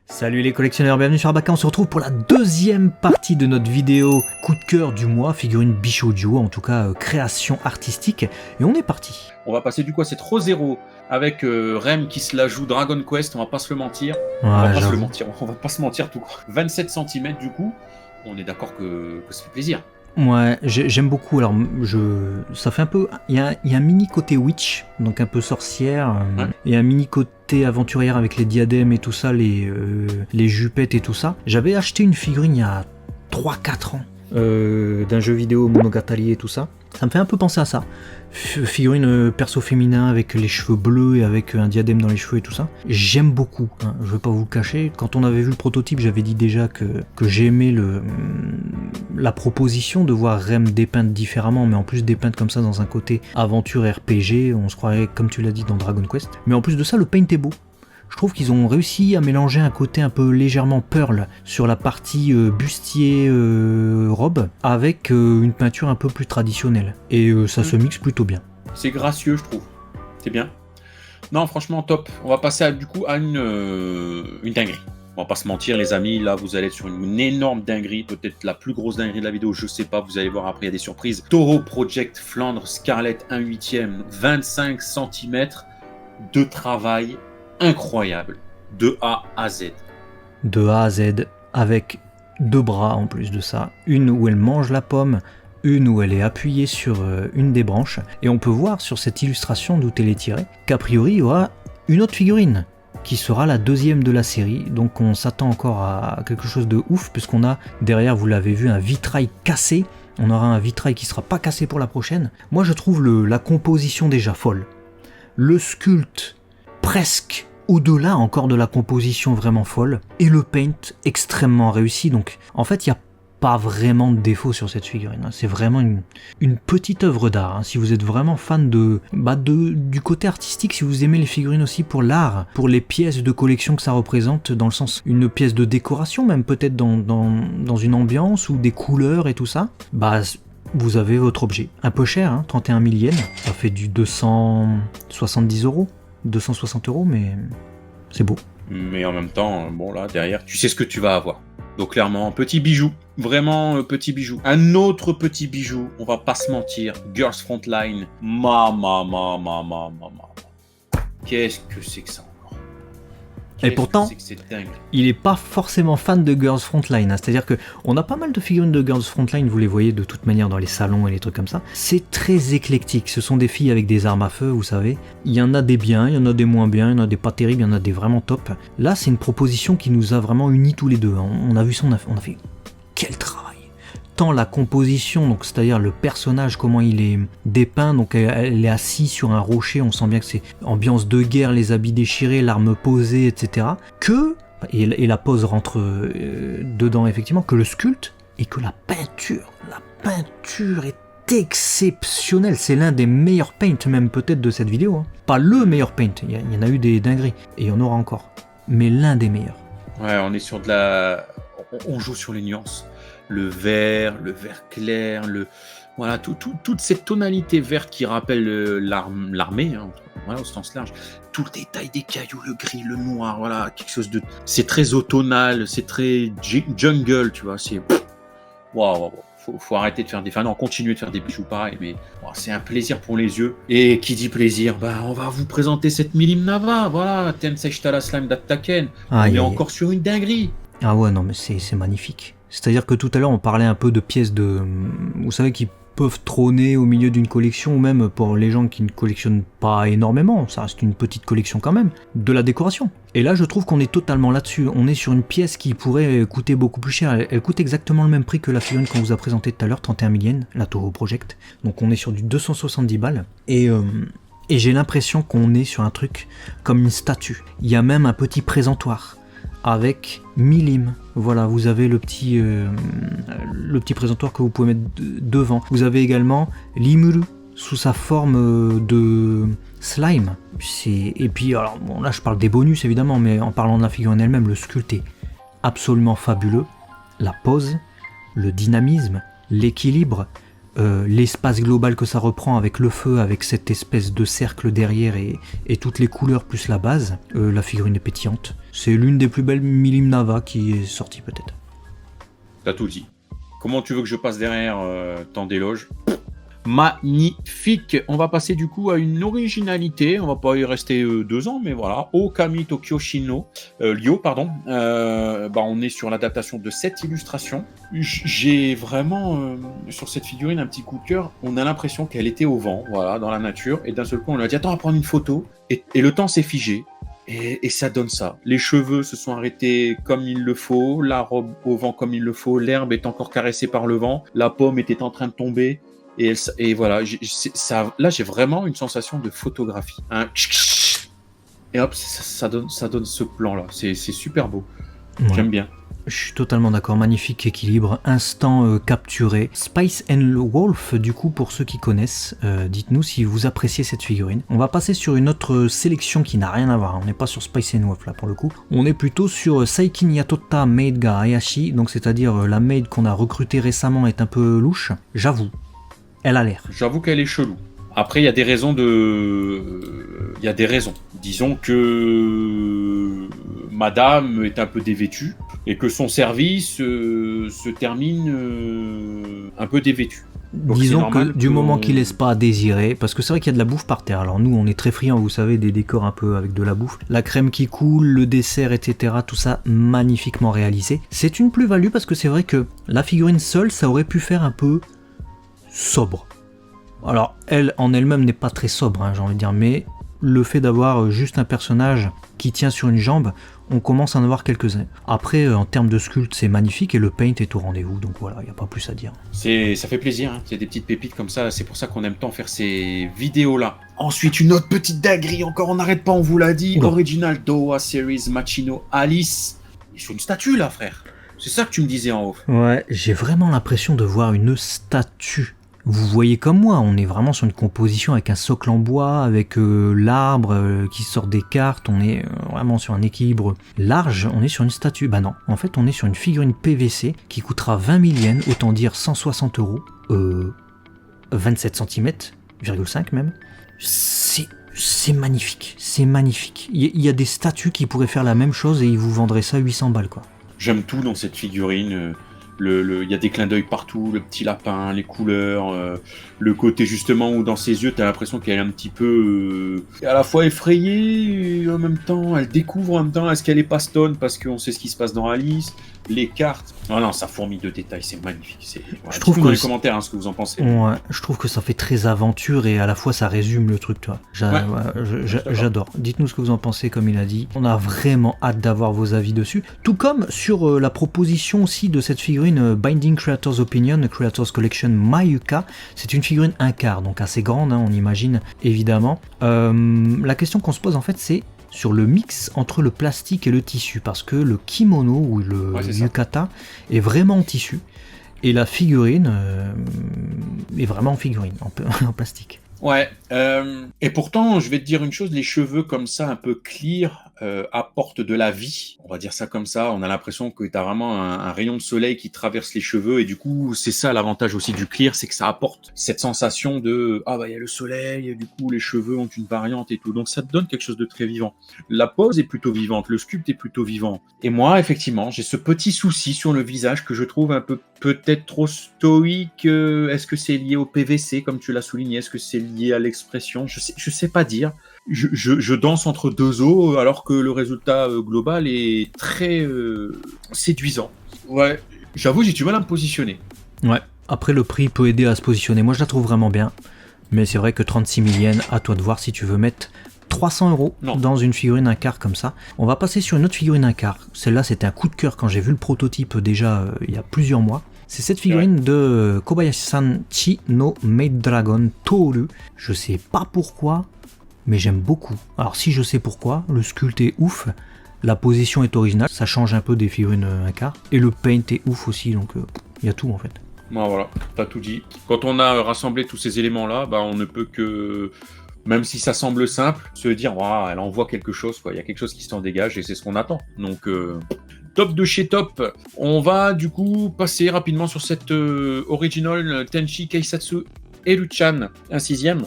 Salut les collectionneurs, bienvenue sur Abaka, on se retrouve pour la deuxième partie de notre vidéo coup de cœur du mois, figurine Bishoujo, en tout cas création artistique, et on est parti. On va passer du coup à cette Rosero avec Rem qui se la joue Dragon Quest, on va pas se le mentir. Ouais, on va pas se mentir tout court. 27 cm du coup, on est d'accord que ça fait plaisir. Ouais, j'aime beaucoup, alors ça fait un peu, il y a un mini côté witch, donc un peu sorcière, Ouais. et un mini côté aventurière avec les diadèmes et tout ça, les jupettes et tout ça. J'avais acheté une figurine il y a 3-4 ans, d'un jeu vidéo Monogatari et tout ça. Ça me fait un peu penser à ça. Figurine perso féminin avec les cheveux bleus et avec un diadème dans les cheveux et tout ça. J'aime beaucoup, hein, je vais pas vous le cacher. Quand on avait vu le prototype, j'avais dit déjà que j'aimais la proposition de voir Rem dépeinte différemment, mais en plus dépeinte comme ça dans un côté aventure RPG, on se croirait comme tu l'as dit dans Dragon Quest. Mais en plus de ça, le paint est beau. Je trouve qu'ils ont réussi à mélanger un côté un peu légèrement pearl sur la partie bustier robe avec une peinture un peu plus traditionnelle. Et ça se mixe plutôt bien. C'est gracieux je trouve, c'est bien. Non franchement top, on va passer du coup à une dinguerie. On va pas se mentir les amis, là vous allez être sur une énorme dinguerie, peut-être la plus grosse dinguerie de la vidéo, je sais pas, vous allez voir après, il y a des surprises. Toro Project Flandre Scarlett 1/8, 25 cm de travail incroyable, de A à Z. De A à Z, avec deux bras en plus de ça. Une où elle mange la pomme, une où elle est appuyée sur une des branches. Et on peut voir sur cette illustration d'où elle est tirée qu'a priori il y aura une autre figurine qui sera la deuxième de la série. Donc on s'attend encore à quelque chose de ouf puisqu'on a derrière, vous l'avez vu, un vitrail cassé. On aura un vitrail qui sera pas cassé pour la prochaine. Moi je trouve la composition déjà folle. Le sculpte presque au-delà encore de la composition vraiment folle, et le paint extrêmement réussi, donc en fait il n'y a pas vraiment de défaut sur cette figurine, c'est vraiment une petite œuvre d'art, si vous êtes vraiment fan du côté artistique, si vous aimez les figurines aussi pour l'art, pour les pièces de collection que ça représente, dans le sens une pièce de décoration même peut-être dans une ambiance, ou des couleurs et tout ça, vous avez votre objet. Un peu cher, 31 000 yens, ça fait du 270 €. 260 €, mais c'est beau. Mais en même temps, bon là derrière, tu sais ce que tu vas avoir. Donc clairement, petit bijou, vraiment petit bijou. Un autre petit bijou, on va pas se mentir, Girls Frontline, qu'est-ce que c'est que ça encore? Et pourtant, il est pas forcément fan de Girls Frontline, c'est-à-dire que on a pas mal de figurines de Girls Frontline, vous les voyez de toute manière dans les salons et les trucs comme ça. C'est très éclectique, ce sont des filles avec des armes à feu, vous savez. Il y en a des biens, il y en a des moins bien, il y en a des pas terribles, il y en a des vraiment top. Là, c'est une proposition qui nous a vraiment unis tous les deux. On a vu ça, on a fait quel travail! Tant la composition, donc c'est-à-dire le personnage, comment il est dépeint, donc elle est assise sur un rocher, on sent bien que c'est ambiance de guerre, les habits déchirés, l'arme posée, etc. Et la pose rentre dedans effectivement, que le sculpte et que la peinture est exceptionnelle, c'est l'un des meilleurs paints même peut-être de cette vidéo, pas le meilleur paint, il y en a eu des dingueries, et il y en aura encore, mais l'un des meilleurs. Ouais, on est sur on joue sur les nuances. Le vert clair, voilà, toute cette tonalité verte qui rappelle l'armée, voilà, au sens large. Tout le détail des cailloux, le gris, le noir, voilà, quelque chose de... C'est très automnal, c'est très jungle, tu vois, c'est... Waouh, faut arrêter de faire des... Enfin non, continuer de faire des bijoux pareils, mais c'est un plaisir pour les yeux. Et qui dit plaisir, on va vous présenter cette Milim Nava, voilà, Tensei Shitara Slime d'Attaken. On est encore sur une dinguerie. Ah ouais, non mais c'est magnifique. C'est-à-dire que tout à l'heure on parlait un peu de pièces vous savez, qui peuvent trôner au milieu d'une collection, ou même pour les gens qui ne collectionnent pas énormément, ça reste une petite collection quand même, de la décoration. Et là je trouve qu'on est totalement là-dessus, on est sur une pièce qui pourrait coûter beaucoup plus cher, elle coûte exactement le même prix que la figurine qu'on vous a présentée tout à l'heure, 31 000 yens, la Toro Project, donc on est sur du 270 balles, et j'ai l'impression qu'on est sur un truc comme une statue. Il y a même un petit présentoir avec Milim. Voilà, vous avez le petit présentoir que vous pouvez mettre devant. Vous avez également Limuru sous sa forme de slime. Et puis, alors, bon, là je parle des bonus évidemment, mais en parlant de la figurine elle-même, le sculpte est absolument fabuleux. La pose, le dynamisme, l'équilibre, l'espace global que ça reprend avec le feu, avec cette espèce de cercle derrière et toutes les couleurs plus la base, la figurine est pétillante. C'est l'une des plus belles Milim Nava qui est sortie peut-être. T'as tout dit. Comment tu veux que je passe derrière tant d'éloges? Magnifique. On va passer du coup à une originalité. On va pas y rester 2 ans, mais voilà. Okami Tokyo Shino Ryo, pardon. On est sur l'adaptation de cette illustration. J'ai vraiment sur cette figurine un petit coup de cœur. On a l'impression qu'elle était au vent, voilà, dans la nature, et d'un seul coup on lui a dit attends, on va prendre une photo, et le temps s'est figé. Et ça donne ça. Les cheveux se sont arrêtés comme il le faut, la robe au vent comme il le faut, l'herbe est encore caressée par le vent, la pomme était en train de tomber. Et voilà, là j'ai vraiment une sensation de photographie. Et hop, ça donne ce plan-là. C'est super beau. Ouais. J'aime bien. Je suis totalement d'accord, magnifique équilibre, instant capturé. Spice and Wolf, du coup, pour ceux qui connaissent, dites-nous si vous appréciez cette figurine. On va passer sur une autre sélection qui n'a rien à voir, on n'est pas sur Spice and Wolf là pour le coup. On est plutôt sur Saikin Yatota Maid ga Hayashi, donc c'est-à-dire la maid qu'on a recrutée récemment est un peu louche, j'avoue. Elle a l'air. J'avoue qu'elle est chelou. Après, il y a des raisons Il y a des raisons. Disons que Madame est un peu dévêtue et que son service se termine un peu dévêtu. Donc disons que du moment qu'il laisse pas à désirer, parce que c'est vrai qu'il y a de la bouffe par terre. Alors nous, on est très friands, vous savez, des décors un peu avec de la bouffe. La crème qui coule, le dessert, etc. Tout ça magnifiquement réalisé. C'est une plus-value parce que c'est vrai que la figurine seule, ça aurait pu faire un peu sobre. Alors, elle, en elle-même, n'est pas très sobre, hein, j'ai envie de dire, mais le fait d'avoir juste un personnage qui tient sur une jambe, on commence à en avoir quelques-uns. Après, en termes de sculpte, c'est magnifique et le paint est au rendez-vous, donc voilà, il n'y a pas plus à dire. Ça fait plaisir, hein. Il y a des petites pépites comme ça, c'est pour ça qu'on aime tant faire ces vidéos-là. Ensuite, une autre petite dinguerie, encore on n'arrête pas, on vous l'a dit, Original Doha Series Machino Alice. Il est sur une statue là, frère. C'est ça que tu me disais en haut. Ouais, j'ai vraiment l'impression de voir une statue. Vous voyez comme moi, on est vraiment sur une composition avec un socle en bois, avec l'arbre qui sort des cartes, on est vraiment sur un équilibre large, on est sur une statue. Bah non, en fait on est sur une figurine PVC qui coûtera 20 000 yens, autant dire 160 €, 27 cm,5 même. C'est magnifique, c'est magnifique. Il y a des statues qui pourraient faire la même chose et ils vous vendraient ça 800 balles quoi. J'aime tout dans cette figurine. Il y a des clins d'œil partout, le petit lapin, les couleurs, le côté justement où dans ses yeux t'as l'impression qu'elle est un petit peu à la fois effrayée et en même temps elle découvre en même temps est-ce qu'elle est pas stone parce qu'on sait ce qui se passe dans Alice, les cartes. Oh non, ça fourmille de détails, c'est magnifique. Je trouve que dans les commentaires hein, ce que vous en pensez. Ouais, je trouve que ça fait très aventure et à la fois ça résume le truc, toi. J'adore. Dites-nous ce que vous en pensez, comme il a dit. On a vraiment hâte d'avoir vos avis dessus. Tout comme sur la proposition aussi de cette figurine Binding Creators Opinion, Creators Collection Mayuka. C'est une figurine 1/4, donc assez grande, hein, on imagine évidemment. La question qu'on se pose en fait, c'est sur le mix entre le plastique et le tissu, parce que le kimono ou le yukata est vraiment en tissu et la figurine est vraiment en figurine, en plastique. Ouais, et pourtant, je vais te dire une chose, les cheveux comme ça, un peu clear, apportent de la vie. On va dire ça comme ça. On a l'impression que tu as vraiment un rayon de soleil qui traverse les cheveux. Et du coup, c'est ça l'avantage aussi du clear, c'est que ça apporte cette sensation de « Ah bah il y a le soleil, et du coup les cheveux ont une variante et tout. » Donc ça te donne quelque chose de très vivant. La pose est plutôt vivante, le sculpte est plutôt vivant. Et moi, effectivement, j'ai ce petit souci sur le visage que je trouve un peu peut-être trop stoïque. Est-ce que c'est lié au PVC, comme tu l'as souligné? Est-ce que c'est lié à l'expression? Je sais pas dire. Je danse entre deux eaux alors que le résultat global est très séduisant. Ouais, j'avoue, j'ai du mal à me positionner. Ouais, après le prix peut aider à se positionner. Moi, je la trouve vraiment bien. Mais c'est vrai que 36 000 yens, à toi de voir si tu veux mettre 300 € dans une figurine 1/4 comme ça. On va passer sur une autre figurine 1/4. Celle-là, c'était un coup de cœur quand j'ai vu le prototype déjà il y a plusieurs mois. C'est cette figurine de Kobayashi-san Chi no Maid Dragon Toru. Je sais pas pourquoi, mais j'aime beaucoup. Alors si je sais pourquoi, le sculpte est ouf, la position est originale, ça change un peu des figurines 1/4, et le paint est ouf aussi, donc il y a tout en fait. Bon, voilà, t'as tout dit. Quand on a rassemblé tous ces éléments-là, bah, on ne peut que, même si ça semble simple, se dire wow, elle envoie quelque chose, quoi. Il y a quelque chose qui s'en dégage et c'est ce qu'on attend. Donc Top de chez top. On va du coup passer rapidement sur cette original Tenchi Keisatsu Eruchan, un 6e.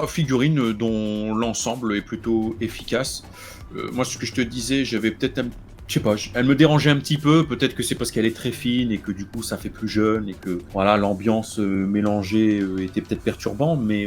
Figurine dont l'ensemble est plutôt efficace. Moi, ce que je te disais, j'avais peut-être je sais pas, elle me dérangeait un petit peu, peut-être que c'est parce qu'elle est très fine et que du coup ça fait plus jeune et que voilà, l'ambiance mélangée était peut-être perturbant, mais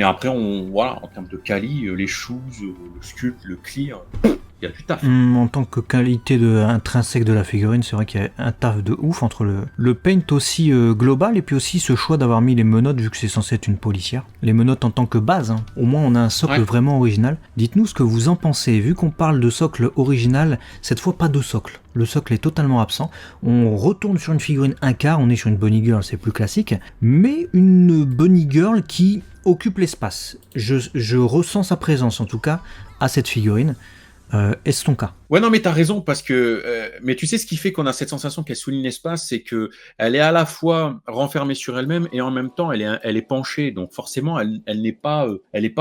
après en termes de quali, les shoes, le sculpt, le clear, il y a du taf. En tant que qualité intrinsèque de la figurine, c'est vrai qu'il y a un taf de ouf entre le paint aussi global et puis aussi ce choix d'avoir mis les menottes vu que c'est censé être une policière. Les menottes en tant que base, hein. Au moins on a un socle vraiment original. Dites-nous ce que vous en pensez, vu qu'on parle de socle original, cette fois pas de socle. Le socle est totalement absent. On retourne sur une figurine 1/4, on est sur une Bunny Girl, c'est plus classique, mais une Bunny Girl qui occupe l'espace. Je ressens sa présence en tout cas à cette figurine. Est-ce ton cas? Ouais, non, mais t'as raison, parce que mais tu sais, ce qui fait qu'on a cette sensation qu'elle souligne l'espace, c'est que elle est à la fois renfermée sur elle-même et en même temps elle est penchée, donc forcément elle n'est pas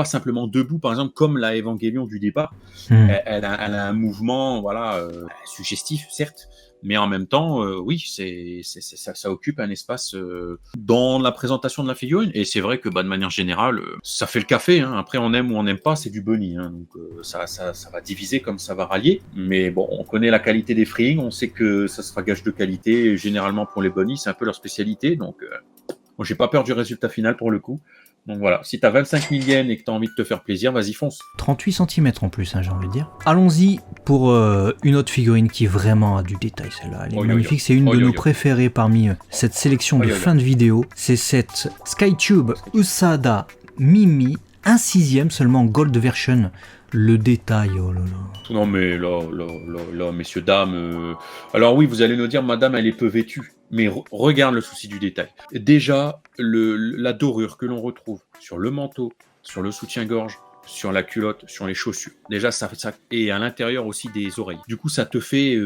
simplement debout, par exemple, comme la Evangelion du départ. Elle a un mouvement, voilà, suggestif, certes, mais en même temps, oui, ça occupe un espace dans la présentation de la figurine, et c'est vrai que de manière générale, ça fait le café, hein. Après on aime ou on n'aime pas, c'est du bunny, hein. Donc ça va diviser comme ça va rallier, mais bon, on connaît la qualité des freeing, on sait que ça sera gage de qualité, généralement pour les bunnies, c'est un peu leur spécialité, donc moi j'ai pas peur du résultat final pour le coup. Donc voilà, si t'as 25 000 yens et que t'as envie de te faire plaisir, vas-y fonce. 38 cm en plus, hein, j'ai envie de dire. Allons-y pour une autre figurine qui vraiment a du détail, celle-là. Elle est magnifique, c'est une de nos préférées parmi cette sélection de fin de vidéo. C'est cette Skytube Usada Mimi, un 6e seulement Gold Version. Le détail, oh là là. Non mais là, messieurs, dames... Alors oui, vous allez nous dire, madame, elle est peu vêtue. Mais regarde le souci du détail. Déjà, la dorure que l'on retrouve sur le manteau, sur le soutien-gorge, sur la culotte, sur les chaussures. Déjà, ça et à l'intérieur aussi des oreilles. Du coup, ça te fait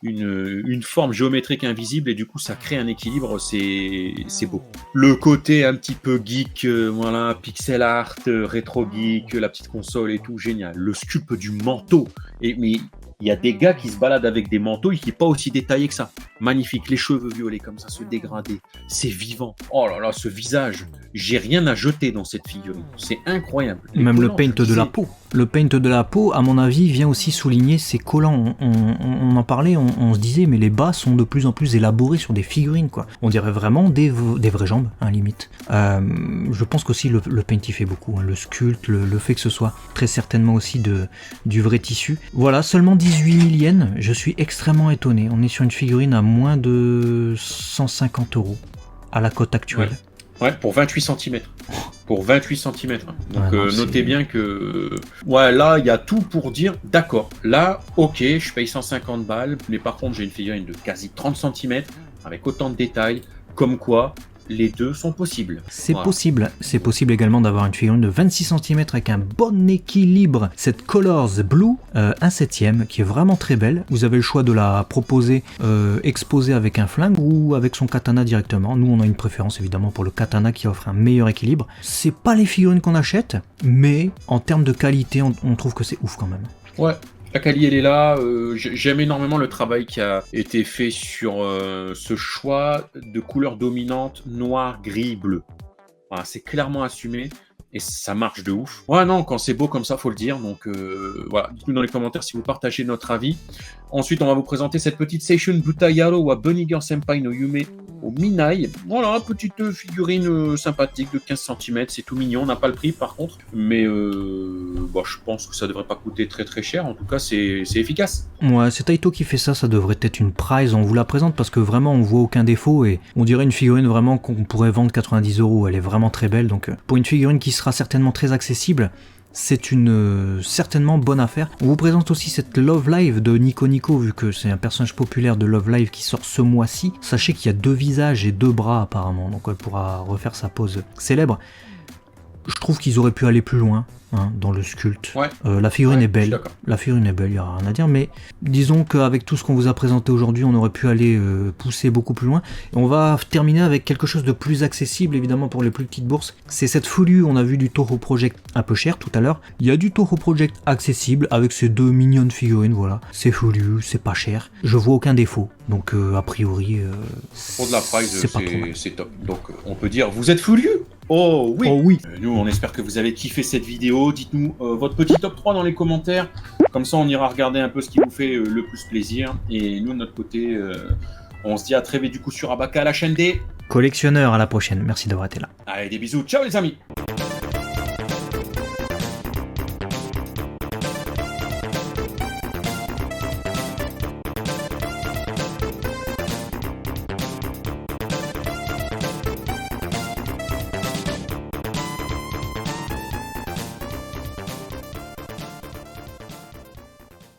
une forme géométrique invisible et du coup, ça crée un équilibre. C'est beau. Le côté un petit peu geek, voilà, pixel art, rétro geek, la petite console et tout, génial. Le sculpte du manteau. Mais il y a des gars qui se baladent avec des manteaux et qui n'est pas aussi détaillé que ça. Magnifique, les cheveux violets comme ça, se dégrader. C'est vivant. Oh là là, ce visage. J'ai rien à jeter dans cette figurine. C'est incroyable. Même le paint de la peau. Le paint de la peau, à mon avis, vient aussi souligner ces collants. On en parlait, on se disait, mais les bas sont de plus en plus élaborés sur des figurines, quoi. On dirait vraiment des vraies jambes, hein, limite. Je pense qu'aussi le paint y fait beaucoup. Hein. Le sculpte, le fait que ce soit très certainement aussi du vrai tissu. Voilà, seulement 18 000 yens. Je suis extrêmement étonné. On est sur une figurine à moins de 150 € à la cote actuelle. Ouais, pour 28 cm. Pour 28 cm. Donc notez bien que... Ouais, là, il y a tout pour dire, d'accord, là, ok, je paye 150 balles, mais par contre, j'ai une figurine de quasi 30 cm, avec autant de détails, comme quoi... Les deux sont possibles. C'est possible. C'est possible également d'avoir une figurine de 26 cm avec un bon équilibre. Cette Colors Blue, un 7e, qui est vraiment très belle. Vous avez le choix de la proposer exposée avec un flingue ou avec son katana directement. Nous, on a une préférence évidemment pour le katana qui offre un meilleur équilibre. C'est pas les figurines qu'on achète, mais en termes de qualité, on trouve que c'est ouf quand même. Ouais. La qualité, elle est là. J'aime énormément le travail qui a été fait sur ce choix de couleurs dominantes noir, gris, bleu. Voilà, c'est clairement assumé et ça marche de ouf. Ouais, non, quand c'est beau comme ça, faut le dire. Donc voilà, dites-nous dans les commentaires si vous partagez notre avis. Ensuite, on va vous présenter cette petite Seishun Butayaro wa Bunny Girl Senpai no Yume au Minai. Voilà, petite figurine sympathique de 15 cm, c'est tout mignon, on n'a pas le prix par contre, mais je pense que ça devrait pas coûter très très cher, en tout cas c'est efficace. Ouais, c'est Taito qui fait ça devrait être une prize, on vous la présente parce que vraiment on voit aucun défaut et on dirait une figurine vraiment qu'on pourrait vendre 90 €, elle est vraiment très belle, donc pour une figurine qui sera certainement très accessible, c'est une certainement bonne affaire. On vous présente aussi cette Love Live de Nico Nico, vu que c'est un personnage populaire de Love Live qui sort ce mois-ci. Sachez qu'il y a 2 visages et 2 bras apparemment, donc elle pourra refaire sa pose célèbre. Je trouve qu'ils auraient pu aller plus loin dans le sculpte. Ouais. La figurine est Je suis belle. d'accord. La figurine est belle, il n'y a rien à dire, mais disons qu'avec tout ce qu'on vous a présenté aujourd'hui, on aurait pu aller pousser beaucoup plus loin. Et on va terminer avec quelque chose de plus accessible, évidemment, pour les plus petites bourses. C'est cette folie, on a vu du Toho Project un peu cher tout à l'heure. Il y a du Toho Project accessible avec ces 2 mignonnes figurines, voilà. C'est foulu, c'est pas cher. Je vois aucun défaut. Donc, a priori, Pour de la price, c'est pas trop mal. c'est top. Donc, on peut dire, vous êtes furieux? Oh oui. Oh oui. Nous, on espère que vous avez kiffé cette vidéo. Dites-nous votre petit top 3 dans les commentaires. Comme ça, on ira regarder un peu ce qui vous fait le plus plaisir. Et nous, de notre côté, on se dit à très vite du coup sur Abaka, la chaîne des... Collectionneur, à la prochaine. Merci d'avoir été là. Allez, des bisous. Ciao les amis.